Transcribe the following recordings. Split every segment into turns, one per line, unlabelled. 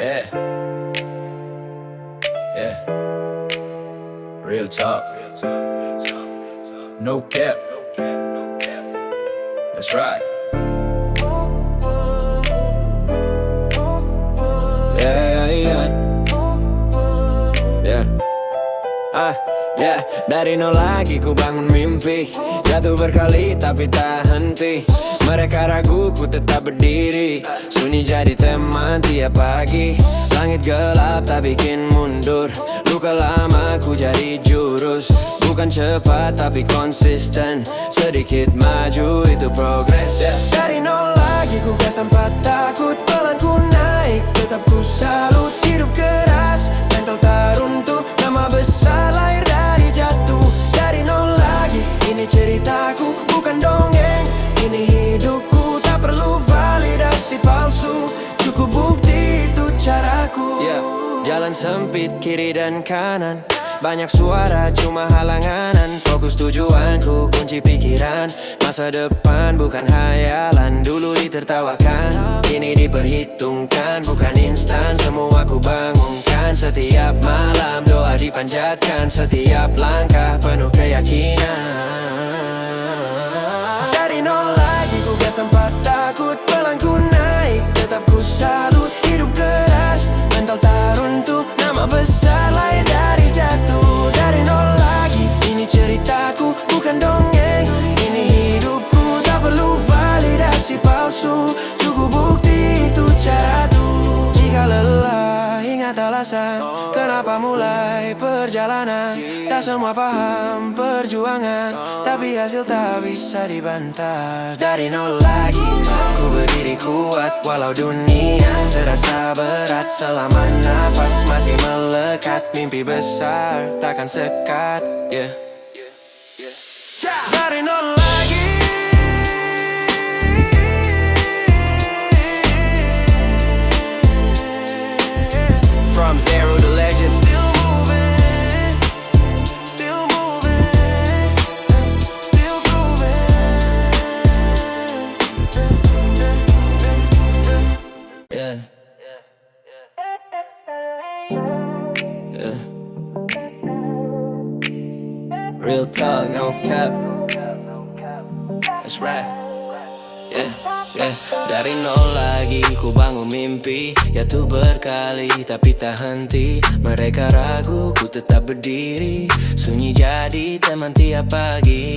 Yeah, yeah. Real talk. No cap. That's right. Yeah, yeah, yeah. Yeah. Dari nol lagi ku bangun mimpi. Jatuh berkali tapi tak henti. Mereka ragu ku tetap berdiri. Sunyi jadi teman tiap pagi. Langit gelap tak bikin mundur. Luka lama ku jadi jurus. Bukan cepat tapi konsisten. Sedikit maju itu progres. Dari nol lagi ku gas tanpa takut. Pelan ku naik tetap ku salut. Hidup keras mental tak runtuh. Nama besar lahir dari jatuh. Dari nol lagi ini ceritaku bukan dongeng. Ini hidupku tak perlu validasi palsu. Cukup bukti itu caraku. Jalan sempit kiri dan kanan. Banyak suara cuma halanganan. Fokus tujuanku kunci pikiran. Masa depan bukan hayalan. Dulu ditertawakan, kini diperhitungkan. Bukan instan, semua ku bangunkan. Setiap malam doa dipanjatkan. Setiap langkah penuh keyakinan. Dari nol lagi ku gas tanpa takut. Pelan ku naik tetap ku salut. Hidup keras mental tak runtuh. Nama besar lahir dari jatuh. Dari nol lagi ini ceritaku bukan dongeng. Ini hidupku tak perlu validasi palsu. Cukup bukti itu caraku. Jika lelah ingat alasan kenapa mulai perjalanan. Tak semua paham perjuangan, tapi hasil tak bisa dibantah. Dari nol lagi ku berdiri kuat. Walau dunia terasa berat. Selama nafas masih melekat. Mimpi besar takkan sekat. Dari nol lagi. From zero to legend. Still moving. Still moving. Still proving. Yeah. Real talk, no cap. That's right. Yeah. Dari nol lagi ku bangun mimpi. Ya tuh berkali tapi tak henti. Mereka ragu ku tetap berdiri. Sunyi jadi teman tiap pagi.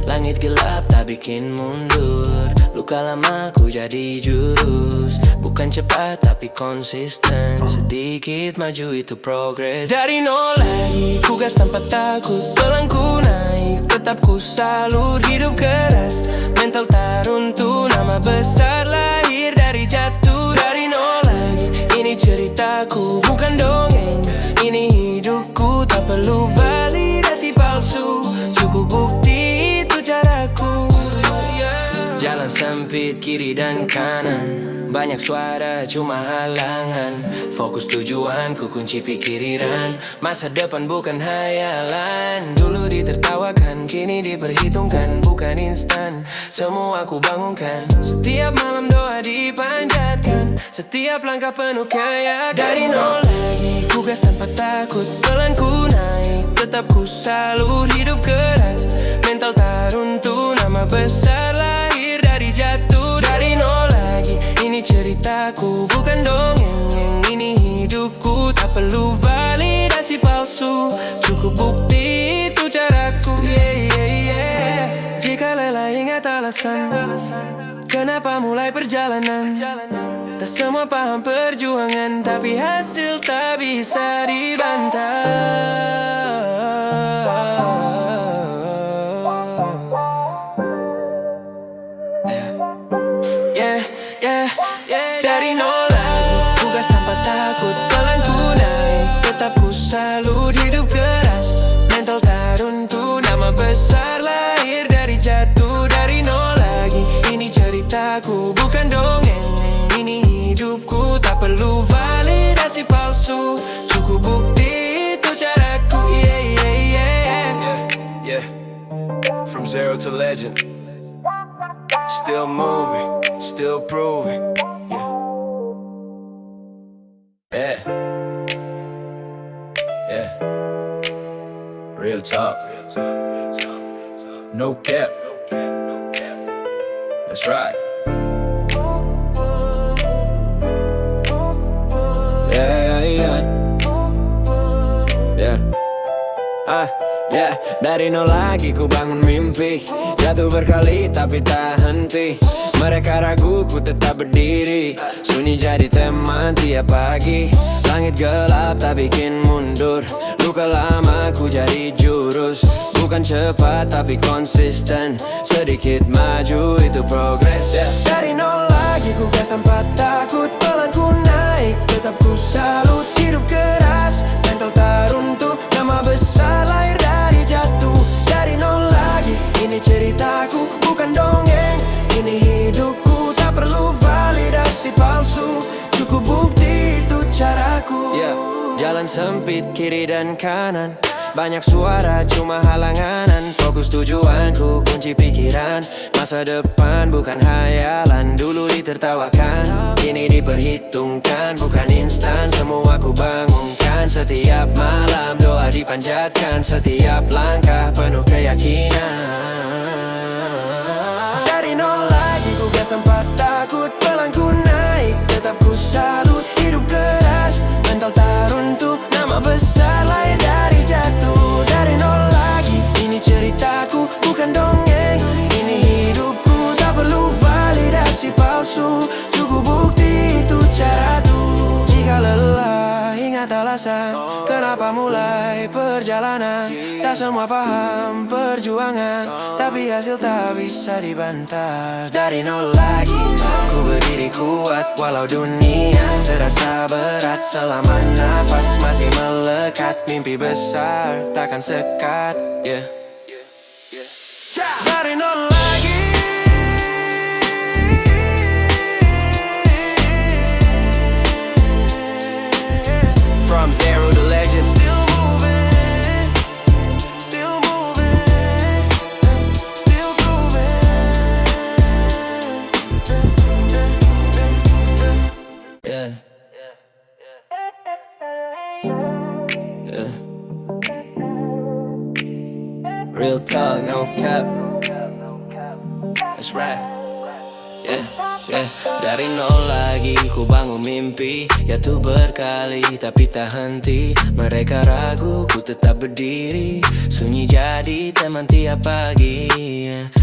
Langit gelap tak bikin mundur. Luka lama ku jadi jurus. Bukan cepat tapi konsisten. Sedikit maju itu progres. Dari nol lagi ku gas tanpa takut. Pelan ku naik tetap ku salut. Hidup keras mental tak runtuh. Nama besar lahir dari jatuh. Dari nol lagi ini ceritaku bukan dongeng. Ini hidupku tak perlu validasi palsu. Cukup bukti itu caraku. Jalan sempit kiri dan kanan. Banyak suara cuma halangan. Fokus tujuanku kunci pikiran. Masa depan bukan hayalan. Dulu ditertawakan, kini diperhitungkan. Bukan instan, semua ku bangunkan. Setiap malam doa dipanjatkan. Setiap langkah penuh keyakinan. Dari nol lagi ku gas tanpa takut. Pelan ku naik tetap ku salut. Hidup keras mental tak runtuh. Nama besar lahir dari jatuh. Dari nol lagi ini ceritaku bukan dongeng. Ini hidupku tak perlu validasi palsu. Cukup bukti itu caraku. Jika lelah ingat alasan kenapa mulai perjalanan. Tak semua paham perjuangan, tapi hasil tak bisa dibantah. Dari nol lagi ku gas tanpa takut. Pelan ku naik tetap ku salut. Hidup keras mental tak runtuh. Nama besar lahir dari jatuh. Dari nol lagi ini ceritaku bukan dongeng. Ini hidupku tak perlu validasi palsu. Cukup bukti itu caraku. From zero to legend. Still moving, still proving. Yeah, yeah. Real talk. No cap. That's right. Yeah, yeah, yeah. Yeah. Dari nol lagi ku bangun mimpi. Jatuh berkali tapi tak henti. Mereka ragu ku tetap berdiri. Sunyi jadi teman tiap pagi. Langit gelap tak bikin mundur. Luka lama ku jadi jurus. Bukan cepat tapi konsisten. Sedikit maju itu progres. Dari nol lagi ku gas tanpa takut. Pelan ku naik tetap ku salut. Hidup keras mental tak runtuh. Nama besar lahir dari jatuh. Dari nol lagi ini ceritaku bukan dongeng. Ini hidupku tak perlu validasi palsu. Cukup bukti itu caraku. Jalan sempit kiri dan kanan. Banyak suara cuma halangan. Fokus tujuanku kunci pikiran. Masa depan bukan hayalan. Dulu ditertawakan, kini diperhitungkan. Bukan instan semua ku bangunkan. Setiap malam doa dipanjatkan. Setiap langkah penuh keyakinan. Dari nol lagi ku gas tanpa takut. Pelan ku naik tetap ku salut. Hidup keras mental tak runtuh. Nama besar lahir dari jatuh. Dari nol lagi ini ceritaku bukan dongeng. Ini hidupku tak perlu validasi palsu. Cukup bukti itu caraku. Jika lelah ingat alasan kenapa mulai perjalanan. Tak semua paham perjuangan, tapi hasil tak bisa dibantah. Dari nol lagi ku berdiri kuat. Walau dunia terasa berat. Selama nafas masih melekat. Mimpi besar takkan sekat. Dari nol lagi. From zero to legend. Still moving. Still moving. Still proving. Yeah. Real talk, no cap. That's right. Yeah. Dari nol lagi ku bangun mimpi. Ya tuh berkali tapi tak henti. Mereka ragu ku tetap berdiri. Sunyi jadi teman tiap pagi.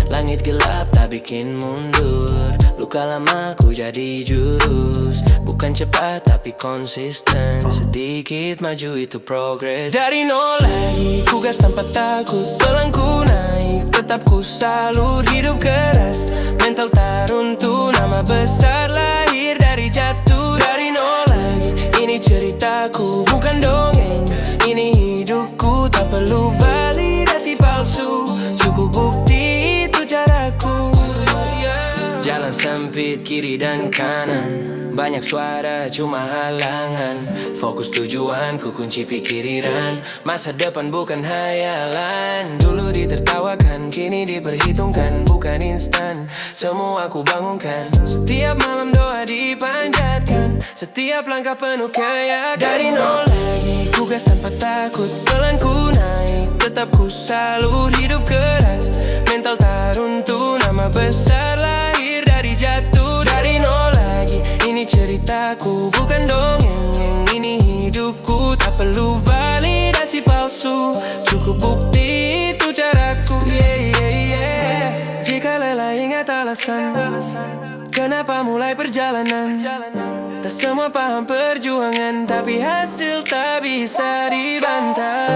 Langit gelap tak bikin mundur. Luka lama ku jadi jurus. Bukan cepat tapi konsisten. Sedikit maju itu progres. Dari nol lagi ku gas tanpa takut. Pelan ku naik tetap ku salut. Hidup keras mental tak runtuh. Nama besar lahir dari jatuh. Dari nol lagi ini ceritaku bukan dongeng. Ini hidupku tak perlu validasi palsu. Cukup bukti itu caraku. Jalan sempit kiri dan kanan. Banyak suara cuma halangan. Fokus tujuanku kunci pikiran. Masa depan bukan hayalan. Dulu ditertawakan, kini diperhitungkan. Bukan instan, semua ku bangunkan. Setiap malam doa dipanjatkan. Setiap langkah penuh keyakinan. Dari nol lagi ku gas tanpa takut. Pelan ku naik tetap ku salut. Hidup keras mental tak runtuh. Nama besar lahir dari jatuh. Dari nol lagi ini ceritaku bukan dongeng. Ini hidupku tak perlu validasi palsu. Cukup bukti itu caraku. Jika lelah ingat alasan kenapa mulai perjalanan. Tak semua paham perjuangan, tapi hasil tak bisa dibantah.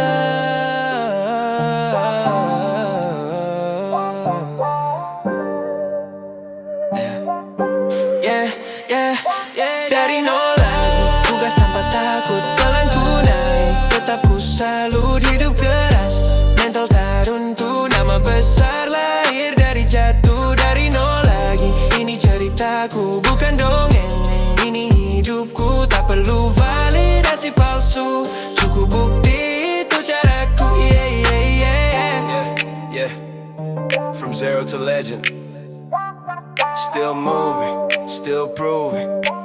Dari nol lagi ku gas tanpa takut. Pelan ku naik tetap ku salut. Hidup keras mental tak runtuh. Nama besar lahir dari jatuh. Dari nol lagi ini ceritaku bukan dongeng. Ini hidupku tak perlu validasi palsu. Cukup bukti itu caraku. From zero to legend. Still moving, still proving.